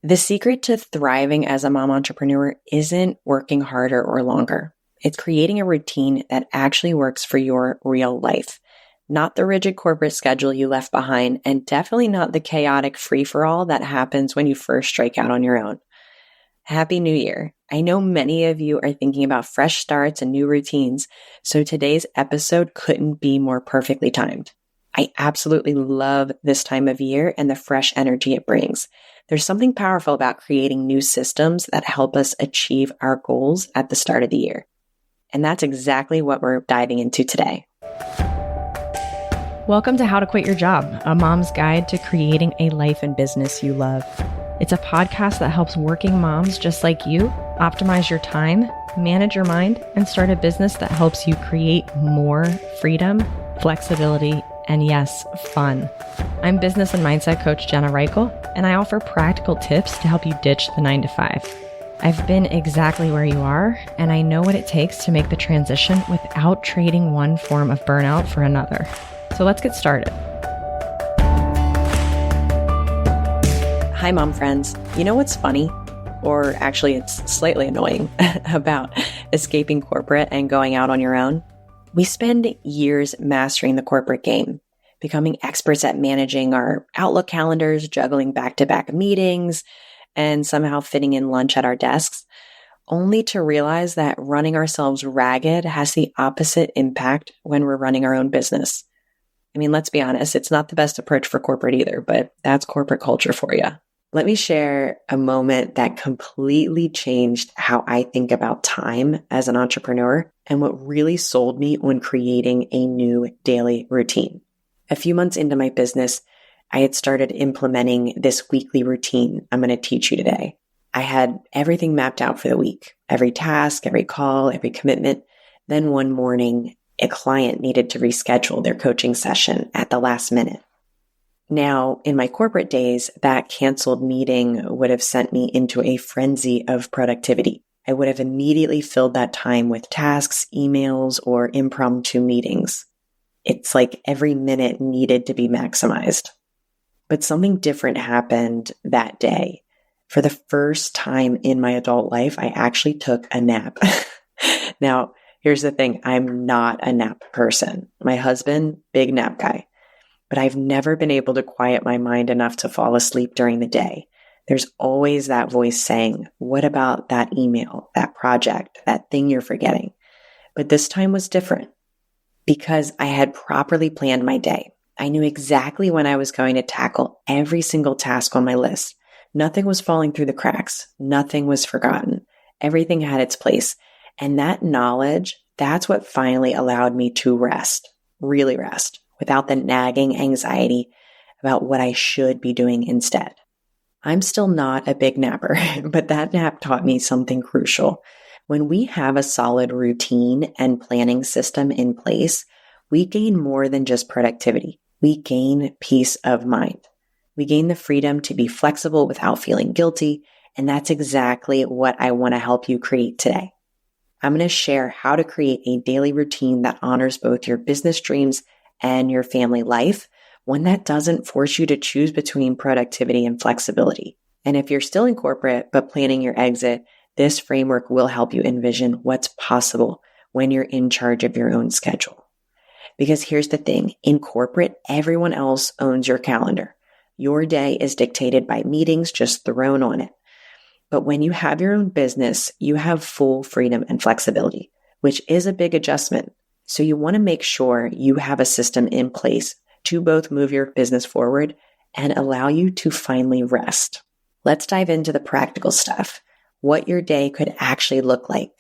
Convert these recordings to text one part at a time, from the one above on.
The secret to thriving as a mom entrepreneur isn't working harder or longer. It's creating a routine that actually works for your real life, not the rigid corporate schedule you left behind, and definitely not the chaotic free-for-all that happens when you first strike out on your own. Happy New Year. I know many of you are thinking about fresh starts and new routines, so today's episode couldn't be more perfectly timed. I absolutely love this time of year and the fresh energy it brings. There's something powerful about creating new systems that help us achieve our goals at the start of the year. And that's exactly what we're diving into today. Welcome to How to Quit Your Job, a mom's guide to creating a life and business you love. It's a podcast that helps working moms just like you optimize your time, manage your mind, and start a business that helps you create more freedom, flexibility, and yes, fun. I'm business and mindset coach Jenna Reichel, and I offer practical tips to help you ditch the 9-to-5. I've been exactly where you are, and I know what it takes to make the transition without trading one form of burnout for another. So let's get started. Hi, mom friends. You know what's funny? Or actually, it's slightly annoying about escaping corporate and going out on your own? We spend years mastering the corporate game, becoming experts at managing our Outlook calendars, juggling back-to-back meetings, and somehow fitting in lunch at our desks, only to realize that running ourselves ragged has the opposite impact when we're running our own business. I mean, let's be honest, it's not the best approach for corporate either, but that's corporate culture for you. Let me share a moment that completely changed how I think about time as an entrepreneur and what really sold me when creating a new daily routine. A few months into my business, I had started implementing this weekly routine I'm going to teach you today. I had everything mapped out for the week, every task, every call, every commitment. Then one morning, a client needed to reschedule their coaching session at the last minute. Now, in my corporate days, that canceled meeting would have sent me into a frenzy of productivity. I would have immediately filled that time with tasks, emails, or impromptu meetings. It's like every minute needed to be maximized. But something different happened that day. For the first time in my adult life, I actually took a nap. Now, here's the thing. I'm not a nap person. My husband, big nap guy. But I've never been able to quiet my mind enough to fall asleep during the day. There's always that voice saying, what about that email, that project, that thing you're forgetting? But this time was different because I had properly planned my day. I knew exactly when I was going to tackle every single task on my list. Nothing was falling through the cracks. Nothing was forgotten. Everything had its place. And that knowledge, that's what finally allowed me to rest, really rest, without the nagging anxiety about what I should be doing instead. I'm still not a big napper, but that nap taught me something crucial. When we have a solid routine and planning system in place, we gain more than just productivity. We gain peace of mind. We gain the freedom to be flexible without feeling guilty, and that's exactly what I want to help you create today. I'm going to share how to create a daily routine that honors both your business dreams and your family life, one that doesn't force you to choose between productivity and flexibility. And if you're still in corporate but planning your exit, this framework will help you envision what's possible when you're in charge of your own schedule. Because here's the thing, in corporate, everyone else owns your calendar. Your day is dictated by meetings just thrown on it. But when you have your own business, you have full freedom and flexibility, which is a big adjustment. So you want to make sure you have a system in place to both move your business forward and allow you to finally rest. Let's dive into the practical stuff, what your day could actually look like.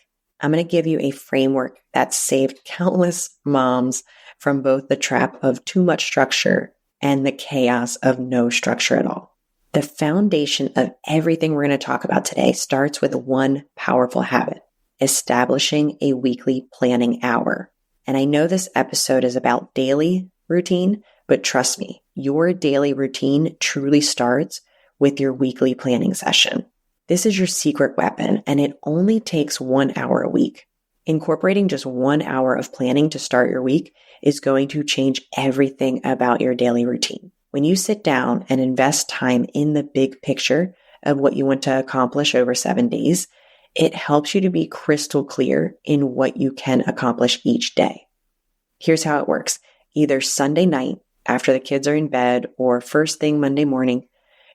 I'm going to give you a framework that saved countless moms from both the trap of too much structure and the chaos of no structure at all. The foundation of everything we're going to talk about today starts with one powerful habit, establishing a weekly planning hour. And I know this episode is about daily routine, but trust me, your daily routine truly starts with your weekly planning session. This is your secret weapon, and it only takes 1 hour a week. Incorporating just 1 hour of planning to start your week is going to change everything about your daily routine. When you sit down and invest time in the big picture of what you want to accomplish over 7 days, it helps you to be crystal clear in what you can accomplish each day. Here's how it works. Either Sunday night after the kids are in bed or first thing Monday morning,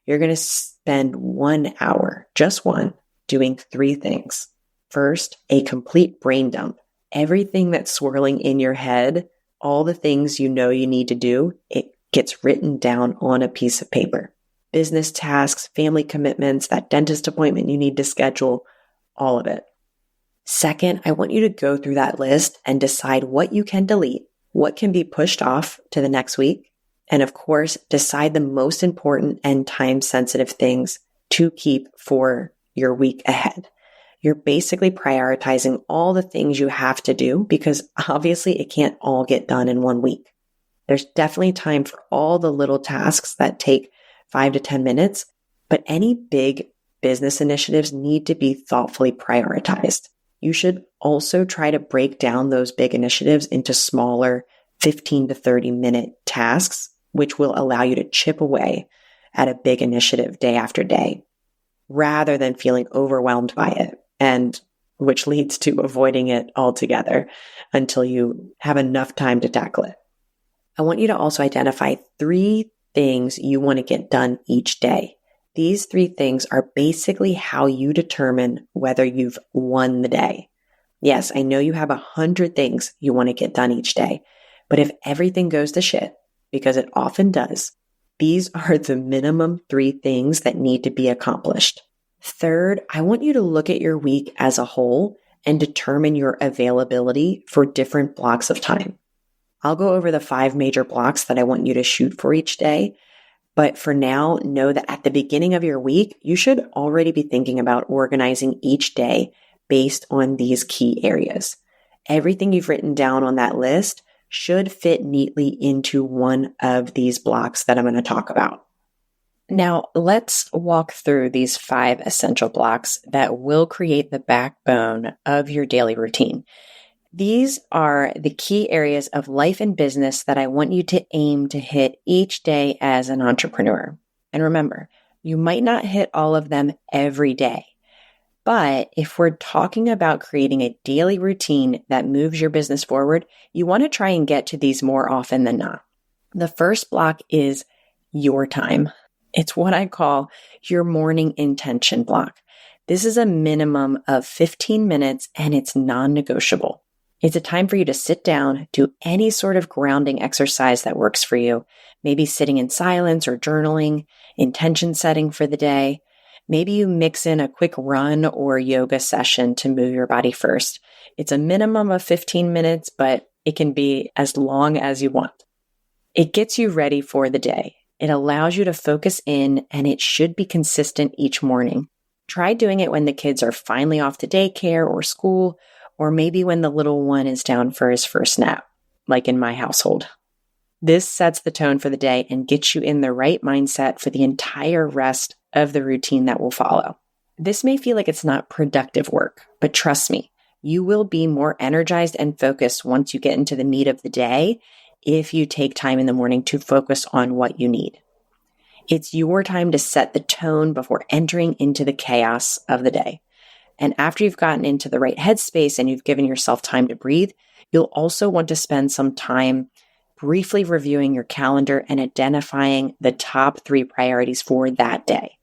you're going to spend 1 hour, just one, doing 3 things. First, a complete brain dump. Everything that's swirling in your head, all the things you know you need to do, it gets written down on a piece of paper. Business tasks, family commitments, that dentist appointment you need to schedule, all of it. Second, I want you to go through that list and decide what you can delete, what can be pushed off to the next week, and of course, decide the most important and time-sensitive things to keep for your week ahead. You're basically prioritizing all the things you have to do because obviously it can't all get done in 1 week. There's definitely time for all the little tasks that take 5 to 10 minutes, but any big business initiatives need to be thoughtfully prioritized. You should also try to break down those big initiatives into smaller 15 to 30-minute tasks, which will allow you to chip away at a big initiative day after day, rather than feeling overwhelmed by it, and which leads to avoiding it altogether until you have enough time to tackle it. I want you to also identify 3 things you want to get done each day. These 3 things are basically how you determine whether you've won the day. Yes, I know you have 100 things you want to get done each day, but if everything goes to shit, because it often does, these are the minimum 3 things that need to be accomplished. Third, I want you to look at your week as a whole and determine your availability for different blocks of time. I'll go over the 5 major blocks that I want you to shoot for each day. But for now, know that at the beginning of your week, you should already be thinking about organizing each day based on these key areas. Everything you've written down on that list should fit neatly into one of these blocks that I'm going to talk about. Now, let's walk through these 5 essential blocks that will create the backbone of your daily routine. These are the key areas of life and business that I want you to aim to hit each day as an entrepreneur. And remember, you might not hit all of them every day. But if we're talking about creating a daily routine that moves your business forward, you want to try and get to these more often than not. The first block is your time. It's what I call your morning intention block. This is a minimum of 15 minutes and it's non-negotiable. It's a time for you to sit down, do any sort of grounding exercise that works for you. Maybe sitting in silence or journaling, intention setting for the day. Maybe you mix in a quick run or yoga session to move your body first. It's a minimum of 15 minutes, but it can be as long as you want. It gets you ready for the day. It allows you to focus in, and it should be consistent each morning. Try doing it when the kids are finally off to daycare or school, or maybe when the little one is down for his first nap, like in my household. This sets the tone for the day and gets you in the right mindset for the entire rest of the routine that will follow. This may feel like it's not productive work, but trust me, you will be more energized and focused once you get into the meat of the day if you take time in the morning to focus on what you need. It's your time to set the tone before entering into the chaos of the day. And after you've gotten into the right headspace and you've given yourself time to breathe, you'll also want to spend some time briefly reviewing your calendar and identifying the top 3 priorities for that day.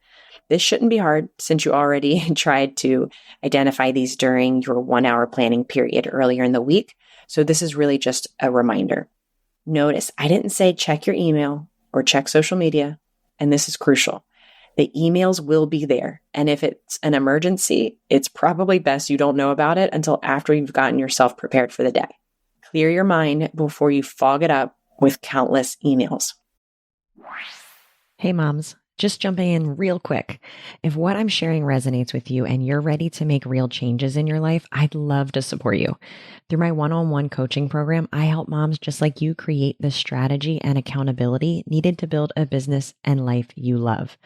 This shouldn't be hard since you already tried to identify these during your 1-hour planning period earlier in the week. So this is really just a reminder. Notice I didn't say check your email or check social media, and this is crucial. The emails will be there. And if it's an emergency, it's probably best you don't know about it until after you've gotten yourself prepared for the day. Clear your mind before you fog it up with countless emails. Hey moms, just jumping in real quick. If what I'm sharing resonates with you and you're ready to make real changes in your life, I'd love to support you. Through my one-on-one coaching program, I help moms just like you create the strategy and accountability needed to build a business and life you love.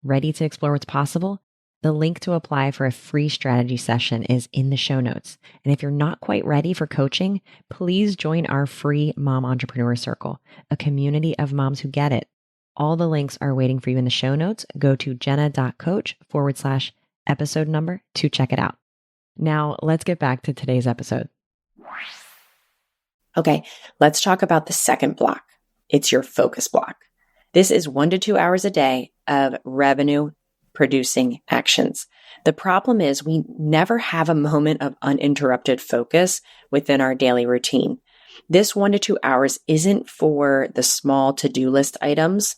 Ready to explore what's possible? The link to apply for a free strategy session is in the show notes. And if you're not quite ready for coaching, please join our free Mom Entrepreneur Circle, a community of moms who get it. All the links are waiting for you in the show notes. Go to jenna.coach/episode number to check it out. Now, let's get back to today's episode. Okay, let's talk about the second block. It's your focus block. This is 1 to 2 hours a day of revenue producing actions. The problem is we never have a moment of uninterrupted focus within our daily routine. This 1 to 2 hours isn't for the small to-do list items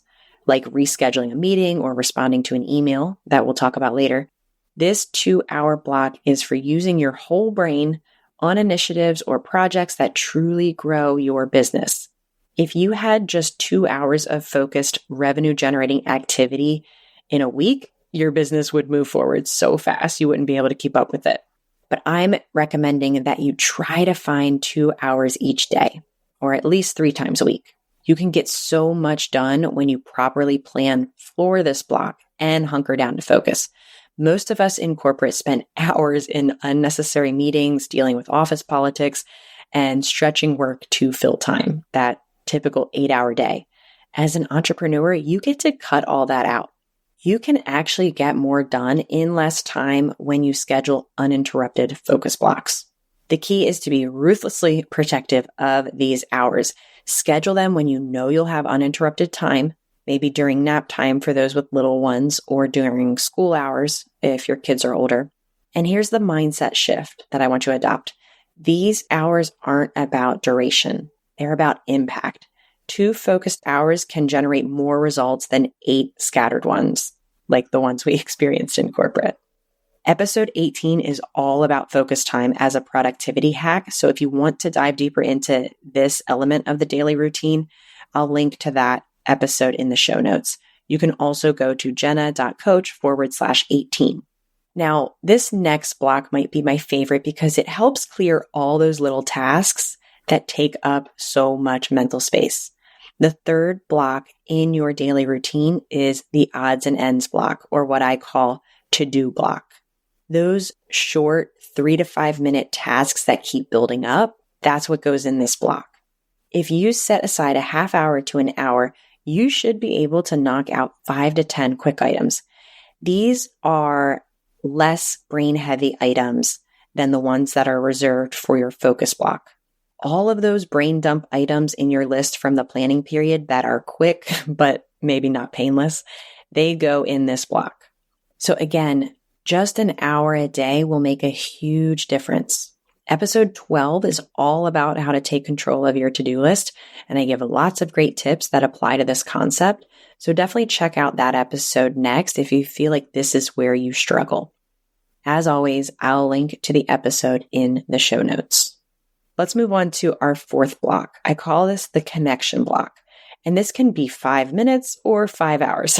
like rescheduling a meeting or responding to an email that we'll talk about later. This 2-hour block is for using your whole brain on initiatives or projects that truly grow your business. If you had just 2 hours of focused revenue generating activity in a week, your business would move forward so fast you wouldn't be able to keep up with it. But I'm recommending that you try to find 2 hours each day, or at least 3 times a week. You can get so much done when you properly plan for this block and hunker down to focus. Most of us in corporate spend hours in unnecessary meetings, dealing with office politics, and stretching work to fill time, that typical 8-hour day. As an entrepreneur, you get to cut all that out. You can actually get more done in less time when you schedule uninterrupted focus blocks. The key is to be ruthlessly protective of these hours. Schedule them when you know you'll have uninterrupted time, maybe during nap time for those with little ones or during school hours if your kids are older. And here's the mindset shift that I want you to adopt. These hours aren't about duration. They're about impact. 2 focused hours can generate more results than 8 scattered ones, like the ones we experienced in corporate. Episode 18 is all about focus time as a productivity hack. So if you want to dive deeper into this element of the daily routine, I'll link to that episode in the show notes. You can also go to jenna.coach/18. Now, this next block might be my favorite because it helps clear all those little tasks that take up so much mental space. The third block in your daily routine is the odds and ends block, or what I call to-do block. Those short 3 to 5 minute tasks that keep building up, that's what goes in this block. If you set aside a half hour to an hour, you should be able to knock out 5 to 10 quick items. These are less brain heavy items than the ones that are reserved for your focus block. All of those brain dump items in your list from the planning period that are quick, but maybe not painless, they go in this block. So again, just an hour a day will make a huge difference. Episode 12 is all about how to take control of your to-do list, and I give lots of great tips that apply to this concept. So definitely check out that episode next if you feel like this is where you struggle. As always, I'll link to the episode in the show notes. Let's move on to our fourth block. I call this the connection block. And this can be 5 minutes or 5 hours,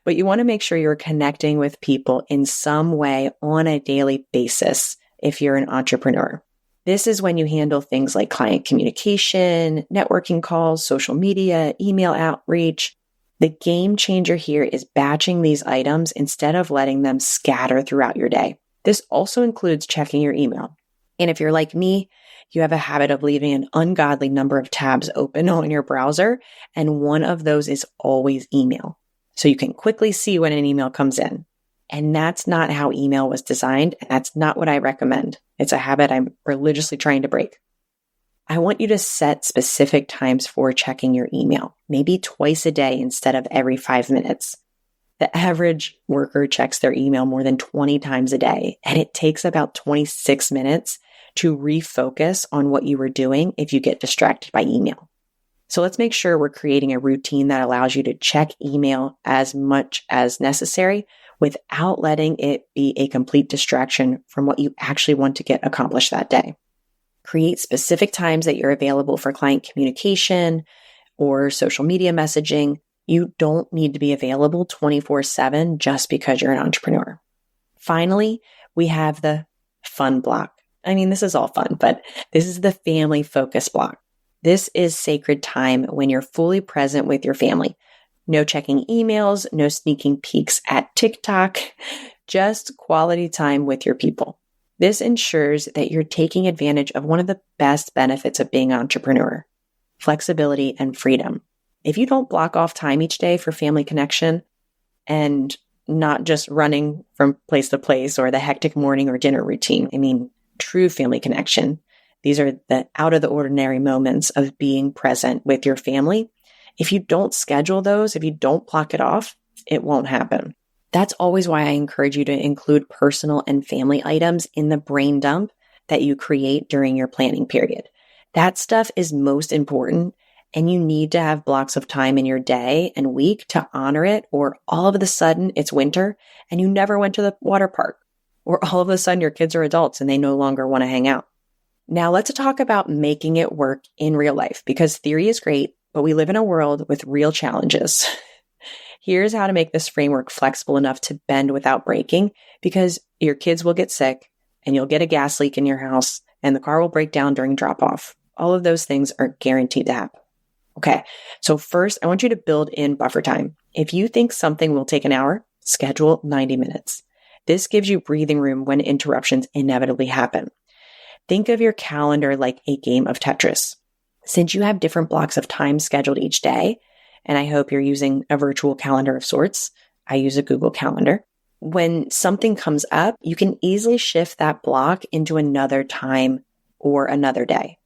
but you want to make sure you're connecting with people in some way on a daily basis if you're an entrepreneur. This is when you handle things like client communication, networking calls, social media, email outreach. The game changer here is batching these items instead of letting them scatter throughout your day. This also includes checking your email. And if you're like me, you have a habit of leaving an ungodly number of tabs open on your browser, and one of those is always email. So you can quickly see when an email comes in. And that's not how email was designed, and that's not what I recommend. It's a habit I'm religiously trying to break. I want you to set specific times for checking your email, maybe twice a day instead of every 5 minutes. The average worker checks their email more than 20 times a day, and it takes about 26 minutes to refocus on what you were doing if you get distracted by email. So let's make sure we're creating a routine that allows you to check email as much as necessary without letting it be a complete distraction from what you actually want to get accomplished that day. Create specific times that you're available for client communication or social media messaging. You don't need to be available 24/7 just because you're an entrepreneur. Finally, we have the fun block. I mean, this is all fun, but this is the family focus block. This is sacred time when you're fully present with your family. No checking emails, no sneaking peeks at TikTok, just quality time with your people. This ensures that you're taking advantage of one of the best benefits of being an entrepreneur, flexibility and freedom. If you don't block off time each day for family connection and not just running from place to place or the hectic morning or dinner routine, I mean, true family connection. These are the out of the ordinary moments of being present with your family. If you don't schedule those, if you don't block it off, it won't happen. That's always why I encourage you to include personal and family items in the brain dump that you create during your planning period. That stuff is most important, and you need to have blocks of time in your day and week to honor it, or all of a sudden it's winter and you never went to the water park, or all of a sudden your kids are adults and they no longer want to hang out. Now let's talk about making it work in real life, because theory is great, but we live in a world with real challenges. Here's how to make this framework flexible enough to bend without breaking, because your kids will get sick and you'll get a gas leak in your house and the car will break down during drop off. All of those things are guaranteed to happen. Okay, so first I want you to build in buffer time. If you think something will take an hour, schedule 90 minutes. This gives you breathing room when interruptions inevitably happen. Think of your calendar like a game of Tetris. Since you have different blocks of time scheduled each day, and I hope you're using a virtual calendar of sorts, I use a Google Calendar. When something comes up, you can easily shift that block into another time or another day.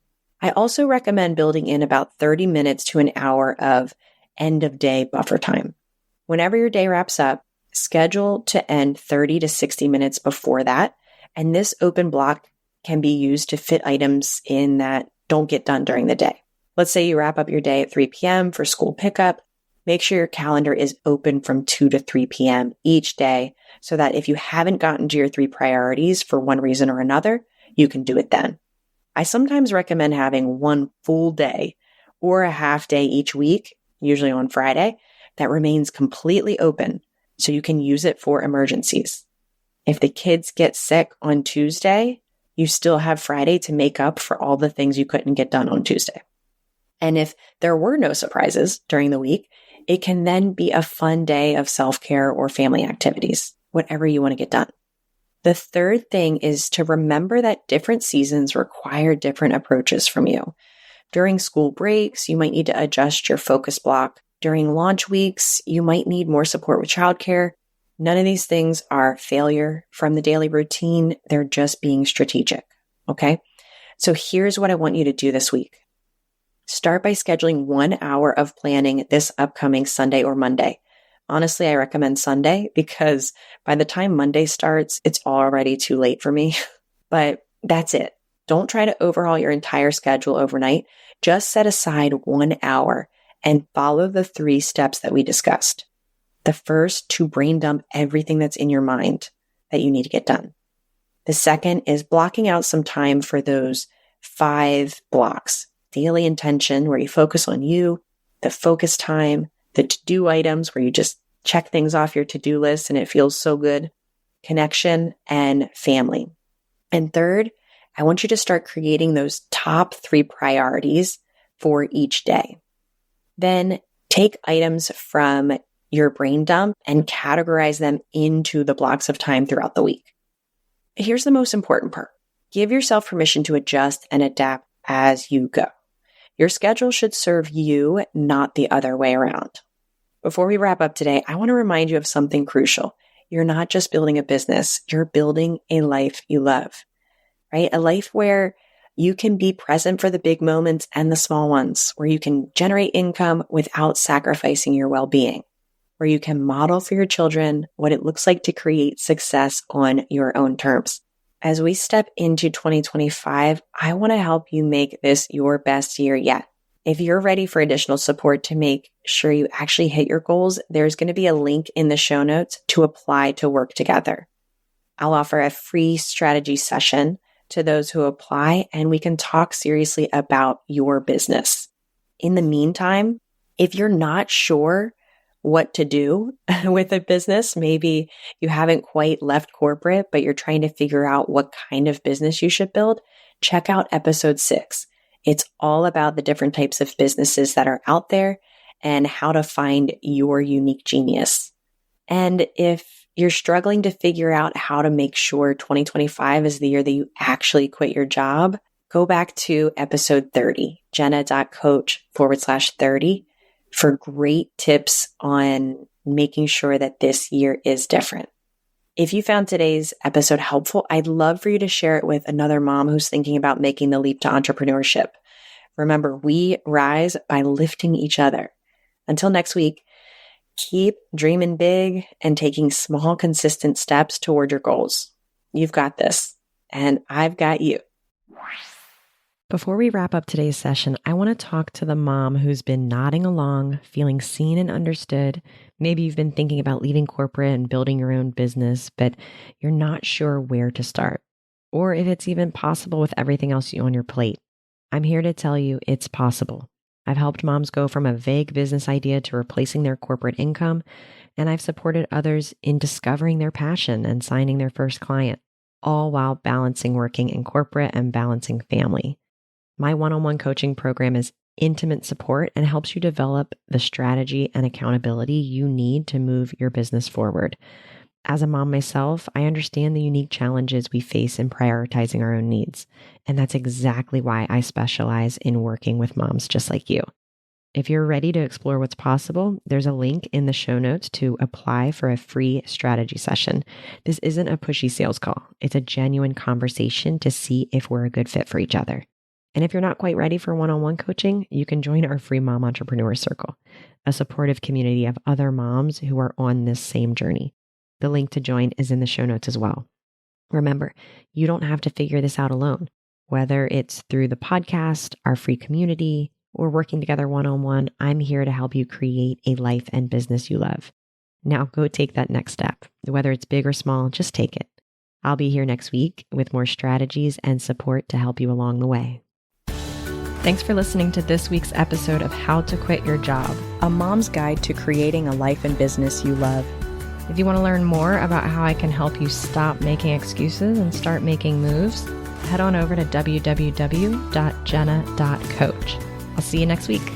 I also recommend building in about 30 minutes to an hour of end of day buffer time. Whenever your day wraps up, schedule to end 30 to 60 minutes before that, and this open block can be used to fit items in that don't get done during the day. Let's say you wrap up your day at 3 p.m. for school pickup. Make sure your calendar is open from 2 to 3 p.m. each day so that if you haven't gotten to your 3 priorities for one reason or another, you can do it then. I sometimes recommend having one full day or a half day each week, usually on Friday, that remains completely open so you can use it for emergencies. If the kids get sick on Tuesday, you still have Friday to make up for all the things you couldn't get done on Tuesday. And if there were no surprises during the week, it can then be a fun day of self-care or family activities, whatever you want to get done. The third thing is to remember that different seasons require different approaches from you. During school breaks, you might need to adjust your focus block. During launch weeks, you might need more support with childcare. None of these things are failure from the daily routine. They're just being strategic. Okay? So here's what I want you to do this week. Start by scheduling 1 hour of planning this upcoming Sunday or Monday. Honestly, I recommend Sunday because by the time Monday starts, it's already too late for me. But that's it. Don't try to overhaul your entire schedule overnight. Just set aside 1 hour and follow the 3 steps that we discussed. The first, to brain dump everything that's in your mind that you need to get done. The second is blocking out some time for those 5 blocks. Daily intention, where you focus on you, the focus time, the to-do items, where you just check things off your to-do list and it feels so good, connection, and family. And third, I want you to start creating those top 3 priorities for each day. Then take items from your brain dump and categorize them into the blocks of time throughout the week. Here's the most important part. Give yourself permission to adjust and adapt as you go. Your schedule should serve you, not the other way around. Before we wrap up today, I want to remind you of something crucial. You're not just building a business, you're building a life you love, right? A life where you can be present for the big moments and the small ones, where you can generate income without sacrificing your well-being, where you can model for your children what it looks like to create success on your own terms. As we step into 2025, I want to help you make this your best year yet. If you're ready for additional support to make sure you actually hit your goals, there's going to be a link in the show notes to apply to work together. I'll offer a free strategy session to those who apply, and we can talk seriously about your business. In the meantime, if you're not sure what to do with a business, maybe you haven't quite left corporate, but you're trying to figure out what kind of business you should build, check out episode 6. It's all about the different types of businesses that are out there and how to find your unique genius. And if you're struggling to figure out how to make sure 2025 is the year that you actually quit your job, go back to episode 30, jenna.coach/30 for great tips on making sure that this year is different. If you found today's episode helpful, I'd love for you to share it with another mom who's thinking about making the leap to entrepreneurship. Remember, we rise by lifting each other. Until next week, keep dreaming big and taking small, consistent steps toward your goals. You've got this, and I've got you. Before we wrap up today's session, I want to talk to the mom who's been nodding along, feeling seen and understood. Maybe you've been thinking about leaving corporate and building your own business, but you're not sure where to start, or if it's even possible with everything else on your plate. I'm here to tell you it's possible. I've helped moms go from a vague business idea to replacing their corporate income, and I've supported others in discovering their passion and signing their first client, all while balancing working in corporate and balancing family. My one-on-one coaching program is intimate support and helps you develop the strategy and accountability you need to move your business forward. As a mom myself, I understand the unique challenges we face in prioritizing our own needs. And that's exactly why I specialize in working with moms just like you. If you're ready to explore what's possible, there's a link in the show notes to apply for a free strategy session. This isn't a pushy sales call. It's a genuine conversation to see if we're a good fit for each other. And if you're not quite ready for one-on-one coaching, you can join our free Mom Entrepreneur Circle, a supportive community of other moms who are on this same journey. The link to join is in the show notes as well. Remember, you don't have to figure this out alone. Whether it's through the podcast, our free community, or working together one-on-one, I'm here to help you create a life and business you love. Now go take that next step. Whether it's big or small, just take it. I'll be here next week with more strategies and support to help you along the way. Thanks for listening to this week's episode of How to Quit Your Job, A mom's guide to creating a life and business you love. If you want to learn more about how I can help you stop making excuses and start making moves, head on over to www.jenna.coach. I'll see you next week.